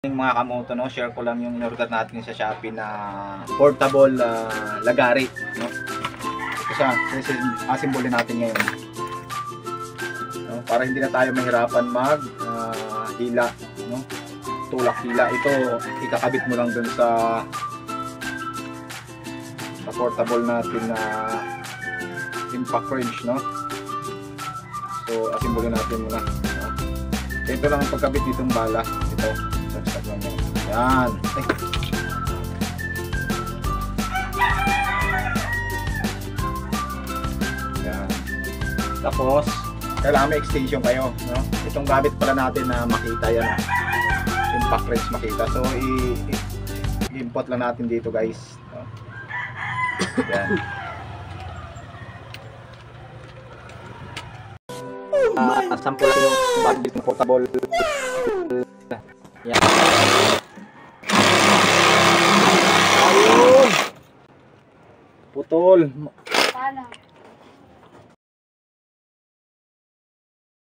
Yung mga kamoto, no, share ko lang yung in-order natin sa Shopee na portable lagari, no. Ito siya, asimbolin natin ngayon, no, para hindi na tayo mahirapan mag hila, no, tulak hila. Ito ikakabit mo lang dun sa portable natin na impact wrench, no. So asimbolin natin muna, no? Ito lang ang pagkabit nitong bala, ito. Yan. Yan. Tapos, kailangan may extension kayo, no? Itong gamit pala natin na makita yan. Impact wrench makita. So, i-import lang natin dito, guys. No? Yan. Sample lang yung bagay ng portable. Yan. Ayun! Putol.